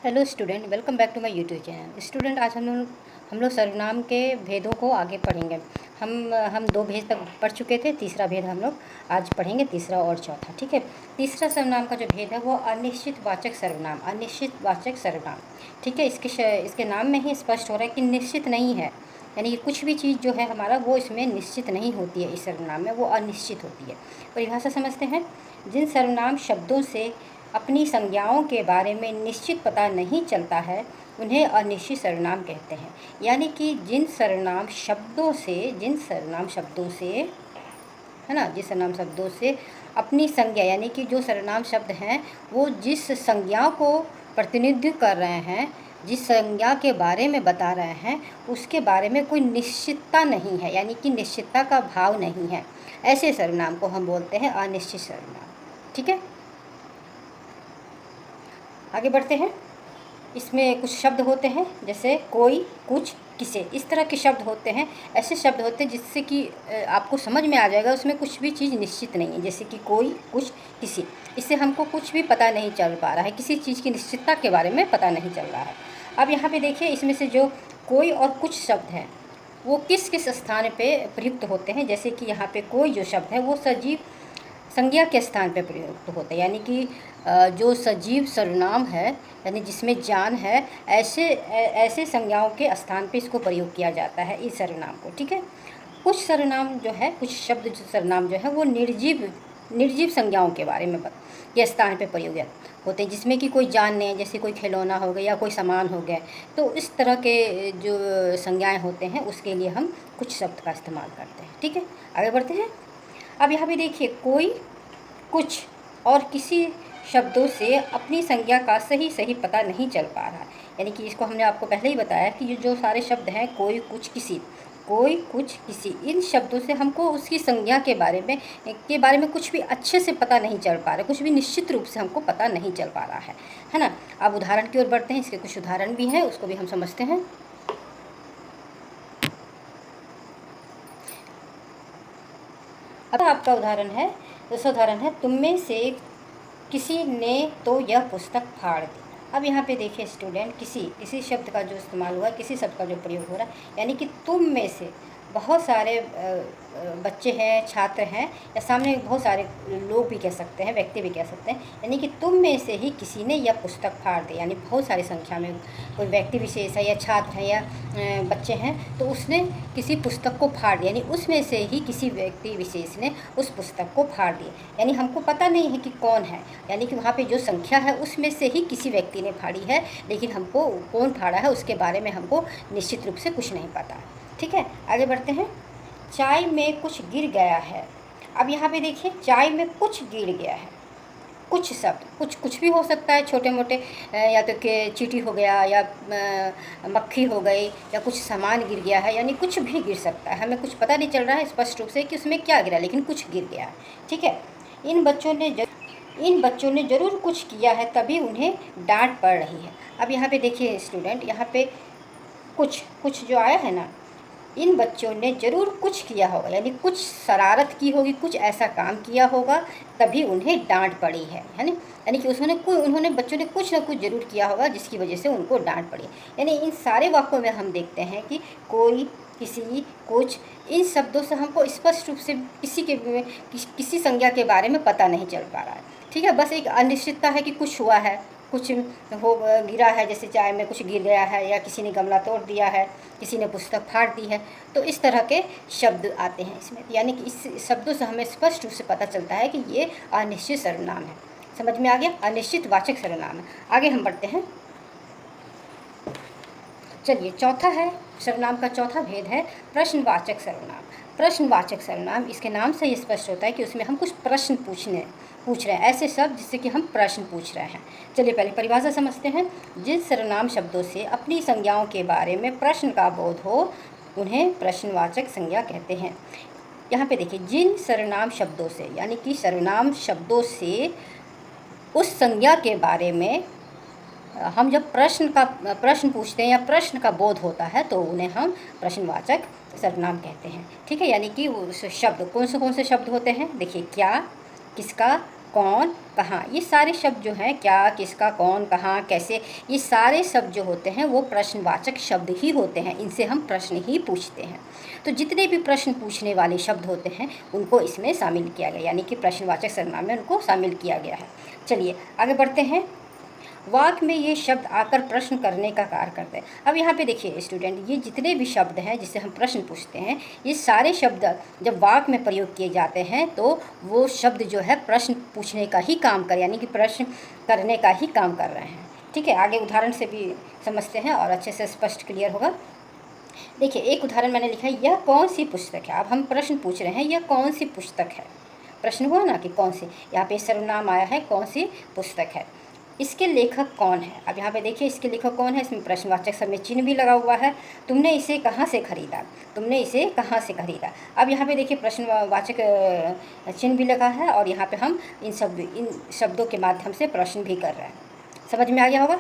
Hello student, welcome back to my YouTube channel. Student, आज हम लोग सर्वनाम के भेदों को आगे पढ़ेंगे। हम दो भेद तक पढ़ चुके थे, तीसरा भेद हम लोग आज पढ़ेंगे, तीसरा और चौथा। ठीक है। तीसरा सर्वनाम का जो भेद है वो अनिश्चित वाचक सर्वनाम, अनिश्चित वाचक सर्वनाम। ठीक है। इसके नाम में ही स्पष्ट हो रहा है कि निश्चित नहीं है, यानी कि कुछ भी चीज़ जो है हमारा वो इसमें निश्चित नहीं होती है। इस सर्वनाम में वो अनिश्चित होती है। परिभाषा समझते हैं। जिन सर्वनाम शब्दों से अपनी संज्ञाओं के बारे में निश्चित पता नहीं चलता है उन्हें अनिश्चित सर्वनाम कहते हैं। यानी कि जिन सर्वनाम शब्दों से है ना, जिस सर्वनाम शब्दों से अपनी संज्ञा, यानी कि जो सर्वनाम शब्द हैं वो जिस संज्ञा को प्रतिनिधित्व कर रहे हैं, जिस संज्ञा के बारे में बता रहे हैं, उसके बारे में कोई निश्चितता नहीं है, यानी कि निश्चितता का भाव नहीं है, ऐसे सर्वनाम को हम बोलते हैं अनिश्चित सर्वनाम। ठीक है। आगे बढ़ते हैं। इसमें कुछ शब्द होते हैं जैसे कोई, कुछ, किसे, इस तरह के शब्द होते हैं। ऐसे शब्द होते हैं जिससे कि आपको समझ में आ जाएगा उसमें कुछ भी चीज़ निश्चित नहीं है। जैसे कि कोई, कुछ, किसी, इससे हमको कुछ भी पता नहीं चल पा रहा है, किसी चीज़ की निश्चितता के बारे में पता नहीं चल रहा है। अब यहाँ पे देखिए, इसमें से जो कोई और कुछ शब्द हैं वो किस किस स्थान पे प्रयुक्त होते हैं। जैसे कि यहाँ पे कोई जो शब्द है वो सजीव संज्ञा के स्थान पर प्रयुक्त होता है, यानी कि जो सजीव सर्वनाम है, यानी जिसमें जान है, ऐसे संज्ञाओं के स्थान पे इसको प्रयोग किया जाता है, इस सर्वनाम को। ठीक है। कुछ सर्वनाम जो है, कुछ शब्द जो सर्वनाम जो है वो निर्जीव संज्ञाओं के बारे में के स्थान पे प्रयोग होते हैं, जिसमें कि कोई जान नहीं है, जैसे कोई खिलौना हो गया या कोई सामान हो गया। तो इस तरह के जो संज्ञाएँ होते हैं उसके लिए हम कुछ शब्द का इस्तेमाल करते हैं। ठीक है। आगे बढ़ते हैं। अब यहाँ पे देखिए, कोई, कुछ और किसी शब्दों से अपनी संज्ञा का सही पता नहीं चल पा रहा है। यानी कि इसको हमने आपको पहले ही बताया कि जो सारे शब्द हैं, कोई, कुछ, किसी, इन शब्दों से हमको उसकी संज्ञा के बारे में कुछ भी अच्छे से पता नहीं चल पा रहा है, कुछ भी निश्चित रूप से हमको पता नहीं चल पा रहा है ना। अब उदाहरण की ओर बढ़ते हैं। इसके कुछ उदाहरण भी हैं, उसको भी हम समझते हैं। अब आपका उदाहरण है, दूसरा उदाहरण है, तुम में से किसी ने तो यह पुस्तक फाड़ दी। अब यहाँ पे देखिए स्टूडेंट, किसी शब्द का जो इस्तेमाल हुआ है, किसी शब्द का जो प्रयोग हो रहा है, यानी कि तुम में से बहुत सारे बच्चे हैं, छात्र हैं, या सामने बहुत सारे लोग भी कह सकते हैं, व्यक्ति भी कह सकते हैं। यानी कि तुम में से ही किसी ने यह पुस्तक फाड़ दी, यानी बहुत सारी संख्या में कोई व्यक्ति विशेष है या छात्र है या बच्चे हैं, तो उसने किसी पुस्तक को फाड़ दिया, यानी उसमें से ही किसी व्यक्ति विशेष ने उस पुस्तक को फाड़ दिया। यानी हमको पता नहीं है कि कौन है, यानी कि वहाँ पे जो संख्या है उसमें से ही किसी व्यक्ति ने फाड़ी है, लेकिन हमको कौन फाड़ा है उसके बारे में हमको निश्चित रूप से कुछ नहीं पता। ठीक है। आगे बढ़ते हैं। चाय में कुछ गिर गया है। अब यहाँ पे देखिए, चाय में कुछ गिर गया है। कुछ शब्द कुछ भी हो सकता है, छोटे मोटे, या तो कि चींटी हो गया, या मक्खी हो गई, या कुछ सामान गिर गया है, यानी कुछ भी गिर सकता है। हमें कुछ पता नहीं चल रहा है स्पष्ट रूप से कि उसमें क्या गिरा, लेकिन कुछ गिर गया है। ठीक है। इन बच्चों ने ज़रूर कुछ किया है, तभी उन्हें डांट पड़ रही है। अब यहाँ पे देखिए स्टूडेंट, यहाँ पे कुछ जो आया है ना, इन बच्चों ने ज़रूर कुछ किया होगा, यानी कुछ शरारत की होगी, कुछ ऐसा काम किया होगा, तभी उन्हें डांट पड़ी है ना। यानी कि उन्होंने बच्चों ने कुछ ना कुछ ज़रूर किया होगा जिसकी वजह से उनको डांट पड़ी। यानी इन सारे वाक्यों में हम देखते हैं कि कोई, किसी, कुछ, इन शब्दों से हमको स्पष्ट रूप से किसी संज्ञा के बारे में पता नहीं चल पा रहा है। ठीक है। बस एक अनिश्चितता है कि कुछ हुआ है, कुछ गिरा है, जैसे चाय में कुछ गिर गया है, या किसी ने गमला तोड़ दिया है, किसी ने पुस्तक फाड़ दी है। तो इस तरह के शब्द आते हैं इसमें, यानी कि इस शब्दों से हमें स्पष्ट रूप से पता चलता है कि ये अनिश्चित सर्वनाम है। समझ में आ गया, अनिश्चित वाचक सर्वनाम है। आगे हम बढ़ते हैं। चलिए, चौथा है, सर्वनाम का चौथा भेद है प्रश्नवाचक सर्वनाम। प्रश्नवाचक सर्वनाम, इसके नाम से ही स्पष्ट होता है कि उसमें हम कुछ प्रश्न पूछ रहे हैं, ऐसे शब्द जिससे कि हम प्रश्न पूछ रहे हैं। चलिए पहले परिभाषा समझते हैं। जिन सर्वनाम शब्दों से अपनी संज्ञाओं के बारे में प्रश्न का बोध हो उन्हें प्रश्नवाचक संज्ञा कहते हैं। यहाँ पे देखिए, जिन सर्वनाम शब्दों से, यानी कि सर्वनाम शब्दों से उस संज्ञा के बारे में हम जब प्रश्न पूछते हैं या प्रश्न का बोध होता है तो उन्हें हम प्रश्नवाचक सर्वनाम कहते हैं। ठीक है। यानी कि उस शब्द कौन से शब्द होते हैं, देखिए, क्या, किसका, कौन, कहाँ, ये सारे शब्द जो हैं, क्या, किसका, कौन, कहाँ, कैसे, ये सारे शब्द जो होते हैं वो प्रश्नवाचक शब्द ही होते हैं। इनसे हम प्रश्न ही पूछते हैं। तो जितने भी प्रश्न पूछने वाले शब्द होते हैं उनको इसमें शामिल किया गया, यानी कि प्रश्नवाचक सर्वनाम में उनको शामिल किया गया है। चलिए आगे बढ़ते हैं। वाक्य में ये शब्द आकर प्रश्न करने का कार्य करते हैं। अब यहाँ पे देखिए स्टूडेंट, ये जितने भी शब्द हैं जिससे हम प्रश्न पूछते हैं, ये सारे शब्द जब वाक्य में प्रयोग किए जाते हैं तो वो शब्द जो है प्रश्न पूछने का ही काम कर, यानी कि प्रश्न करने का ही काम कर रहे हैं। ठीक है, आगे उदाहरण से भी समझते हैं और अच्छे से स्पष्ट क्लियर होगा। देखिए एक उदाहरण मैंने लिखा है, यह कौन सी पुस्तक है। अब हम प्रश्न पूछ रहे हैं, यह कौन सी पुस्तक है। प्रश्न हुआ ना कि कौन सी, यहाँ पे सर्वनाम आया है, कौन सी पुस्तक है, इसके लेखक कौन है। अब यहाँ पे देखिए इसके लेखक कौन है, इसमें प्रश्नवाचक सब में चिन्ह भी लगा हुआ है। तुमने इसे कहाँ से खरीदा, तुमने इसे कहाँ से खरीदा। अब यहाँ पे देखिए प्रश्नवाचक चिन्ह भी लगा है और यहाँ पे हम इन शब्दों के माध्यम से प्रश्न भी कर रहे हैं। समझ में आ गया होगा।